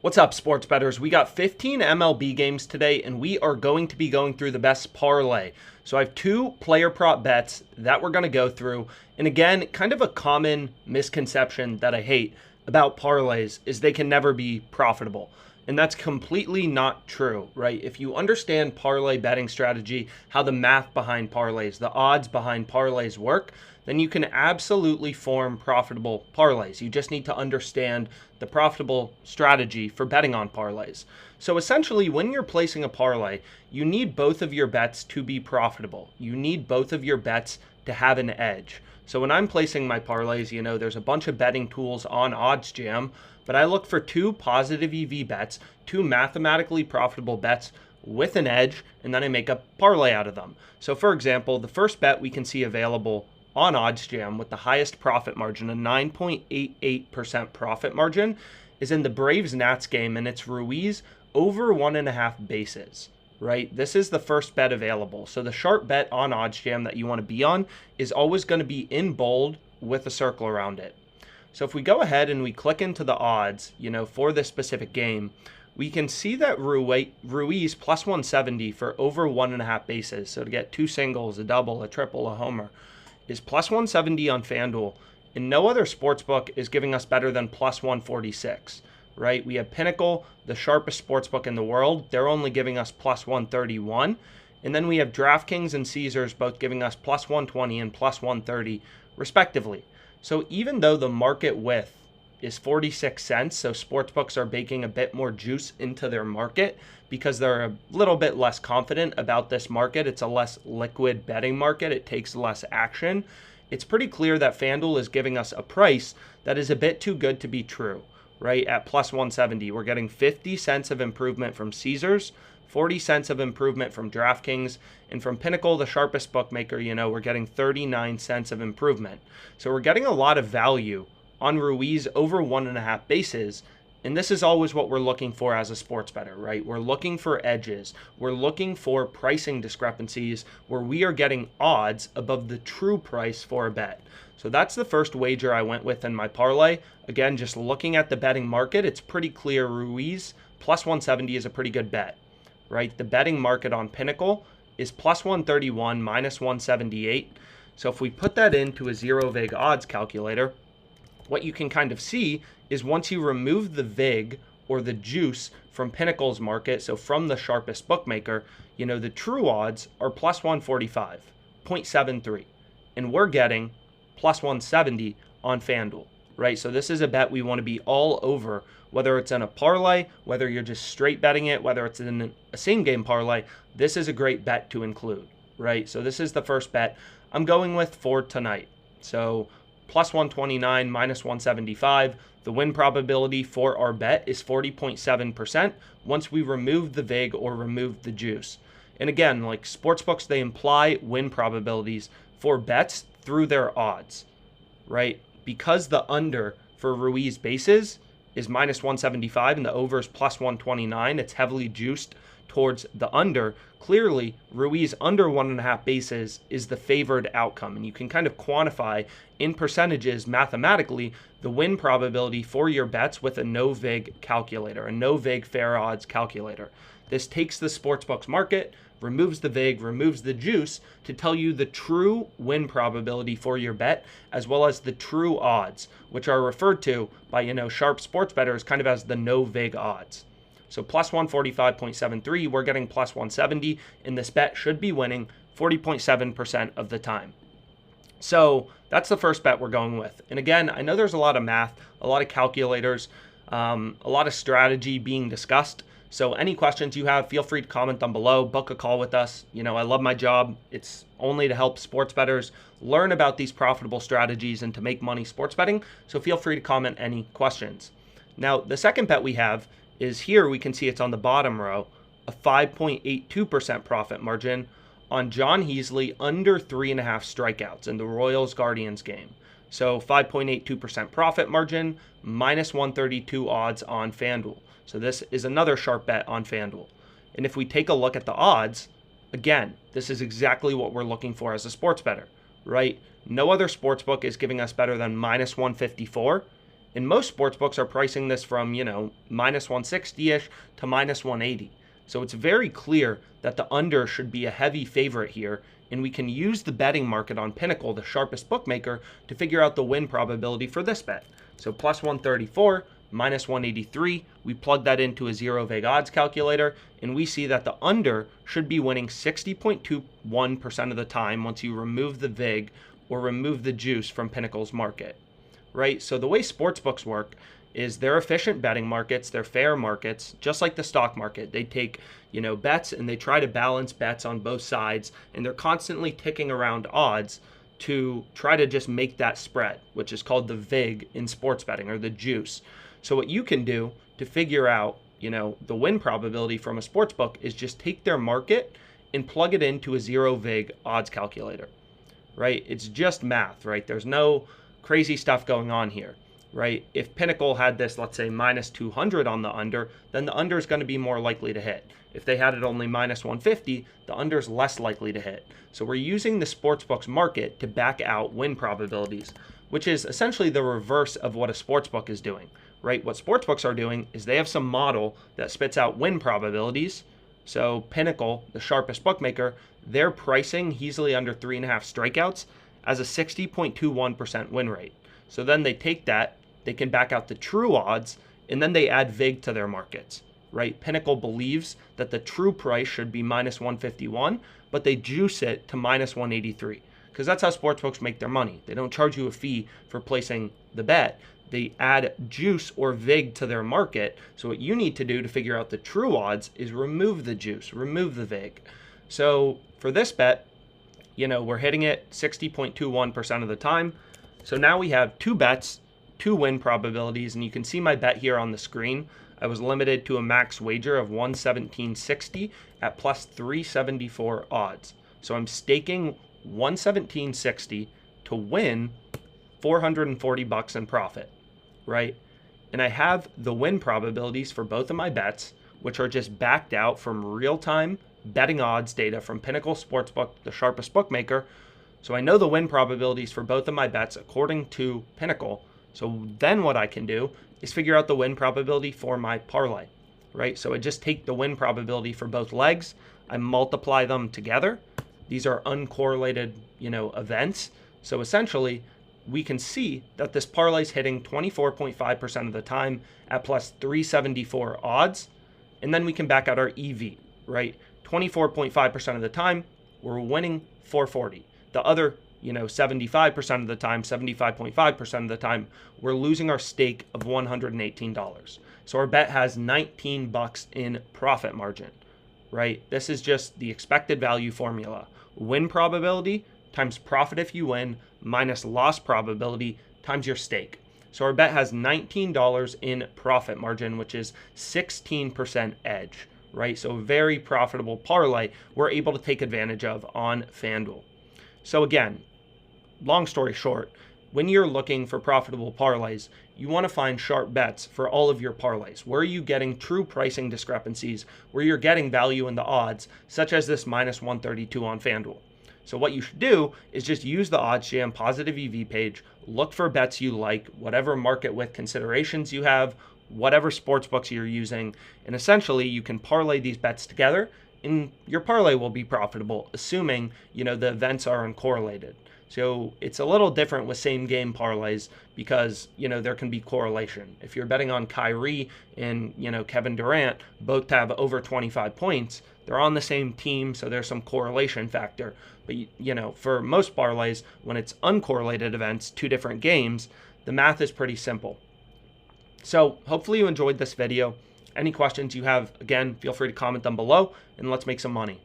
What's up, sports bettors? We got 15 MLB games today, and we are going to be going through the best parlay. So I have two player prop bets that we're going to go through. And again, kind of a common misconception that I hate about parlays is they can never be profitable. And that's completely not true, right? If you understand parlay betting strategy, how the math behind parlays, the odds behind parlays work, then you can absolutely form profitable parlays. You just need to understand the profitable strategy for betting on parlays. So essentially, when you're placing a parlay, you need both of your bets to be profitable. You need both of your bets to have an edge. So when I'm placing my parlays, there's a bunch of betting tools on OddsJam, but I look for two positive EV bets, two mathematically profitable bets with an edge, and then I make a parlay out of them. So for example, the first bet we can see available on OddsJam with the highest profit margin, a 9.88% profit margin, is in the Braves-Nats game, and it's Ruiz over 1.5 bases. Right? This is the first bet available. So the sharp bet on OddsJam that you want to be on is always going to be in bold with a circle around it. So if we go ahead and we click into the odds, for this specific game, we can see that Ruiz plus 170 for over 1.5 bases. So to get two singles, a double, a triple, a homer, is plus 170 on FanDuel. And no other sportsbook is giving us better than plus 146. Right? We have Pinnacle, the sharpest sportsbook in the world. They're only giving us plus 131. And then we have DraftKings and Caesars both giving us plus 120 and plus 130 respectively. So even though the market width is 46 cents, so sportsbooks are baking a bit more juice into their market because they're a little bit less confident about this market. It's a less liquid betting market. It takes less action. It's pretty clear that FanDuel is giving us a price that is a bit too good to be true. Right, at plus 170, we're getting 50 cents of improvement from Caesars, 40 cents of improvement from DraftKings, and from Pinnacle, the sharpest bookmaker, we're getting 39 cents of improvement. So we're getting a lot of value on Ruiz over 1.5 bases, and this is always what we're looking for as a sports bettor, right? We're looking for edges. We're looking for pricing discrepancies where we are getting odds above the true price for a bet. So that's the first wager I went with in my parlay. Again, just looking at the betting market, it's pretty clear Ruiz plus 170 is a pretty good bet, right? The betting market on Pinnacle is plus 131, minus 178. So if we put that into a zero vig odds calculator, what you can kind of see is once you remove the vig or the juice from Pinnacle's market, so from the sharpest bookmaker, the true odds are plus 145, 0.73. And we're getting plus 170 on FanDuel, right? So this is a bet we want to be all over, whether it's in a parlay, whether you're just straight betting it, whether it's in a same game parlay. This is a great bet to include, right? So this is the first bet I'm going with for tonight. So plus 129, minus 175. The win probability for our bet is 40.7% once we remove the vig or remove the juice. And again, like sportsbooks, they imply win probabilities for bets through their odds, right? Because the under for Ruiz bases is minus 175 and the over is plus 129, it's heavily juiced towards the under. Clearly, Ruiz under 1.5 bases is the favored outcome. And you can kind of quantify in percentages mathematically the win probability for your bets with a no vig calculator, a no vig fair odds calculator. This takes the sportsbooks market, removes the vig, removes the juice to tell you the true win probability for your bet, as well as the true odds, which are referred to by, sharp sports bettors kind of as the no vig odds. So plus 145.73, we're getting plus 170, and this bet should be winning 40.7% of the time. So that's the first bet we're going with. And again, I know there's a lot of math, a lot of calculators, a lot of strategy being discussed. So any questions you have, feel free to comment down below, book a call with us. I love my job. It's only to help sports bettors learn about these profitable strategies and to make money sports betting. So feel free to comment any questions. Now, the second bet we have is here. We can see it's on the bottom row, a 5.82% profit margin on John Heasley under 3.5 strikeouts in the Royals-Guardians game. So 5.82% profit margin, minus 132 odds on FanDuel. So this is another sharp bet on FanDuel. And if we take a look at the odds, again, this is exactly what we're looking for as a sports bettor, right? No other sportsbook is giving us better than minus 154. And most sportsbooks are pricing this from, minus 160-ish to minus 180. So it's very clear that the under should be a heavy favorite here, and we can use the betting market on Pinnacle, the sharpest bookmaker, to figure out the win probability for this bet. So plus 134, minus 183, we plug that into a zero vig odds calculator, and we see that the under should be winning 60.21% of the time once you remove the vig or remove the juice from Pinnacle's market, right? So the way sportsbooks work is they're efficient betting markets, they're fair markets, just like the stock market. They take, bets and they try to balance bets on both sides, and they're constantly ticking around odds to try to just make that spread, which is called the vig in sports betting, or the juice. So what you can do to figure out, the win probability from a sportsbook is just take their market and plug it into a zero vig odds calculator, right? It's just math, right? There's no crazy stuff going on here, right? If Pinnacle had this, let's say minus 200 on the under, then the under is going to be more likely to hit. If they had it only minus 150, the under is less likely to hit. So we're using the sportsbook's market to back out win probabilities, which is essentially the reverse of what a sportsbook is doing, right? What sportsbooks are doing is they have some model that spits out win probabilities. So Pinnacle, the sharpest bookmaker, they're pricing easily under 3.5 strikeouts as a 60.21% win rate. So then they take that, they can back out the true odds, and then they add vig to their markets, right? Pinnacle believes that the true price should be minus 151, but they juice it to minus 183, because that's how sportsbooks make their money. They don't charge you a fee for placing the bet. They add juice or vig to their market. So what you need to do to figure out the true odds is remove the juice, remove the vig. So for this bet, we're hitting it 60.21% of the time. So now we have two bets, two win probabilities, and you can see my bet here on the screen. I was limited to a max wager of 117.60 at plus 374 odds. So I'm staking 117.60 to win $440 in profit, right? And I have the win probabilities for both of my bets, which are just backed out from real-time betting odds data from Pinnacle Sportsbook, the sharpest bookmaker. So I know the win probabilities for both of my bets according to Pinnacle. So then what I can do is figure out the win probability for my parlay, right? So I just take the win probability for both legs, I multiply them together. These are uncorrelated, events. So essentially, we can see that this parlay is hitting 24.5% of the time at plus 374 odds. And then we can back out our EV, right? 24.5% of the time, we're winning 440. The other, 75% of the time, 75.5% of the time, we're losing our stake of $118. So our bet has $19 in profit margin, right? This is just the expected value formula. Win probability times profit if you win minus loss probability times your stake. So our bet has $19 in profit margin, which is 16% edge, right? So very profitable parlay we're able to take advantage of on FanDuel. So again, long story short, when you're looking for profitable parlays, you want to find sharp bets for all of your parlays. Where are you getting true pricing discrepancies, where you're getting value in the odds, such as this minus 132 on FanDuel. So what you should do is just use the OddsJam positive EV page, look for bets you like, whatever market width considerations you have, whatever sports books you're using, and essentially you can parlay these bets together and your parlay will be profitable, assuming, the events are uncorrelated. So it's a little different with same game parlays because, there can be correlation. If you're betting on Kyrie and, Kevin Durant, both have over 25 points, they're on the same team, so there's some correlation factor. But, for most parlays, when it's uncorrelated events, two different games, the math is pretty simple. So hopefully you enjoyed this video. Any questions you have, again, feel free to comment them below and let's make some money.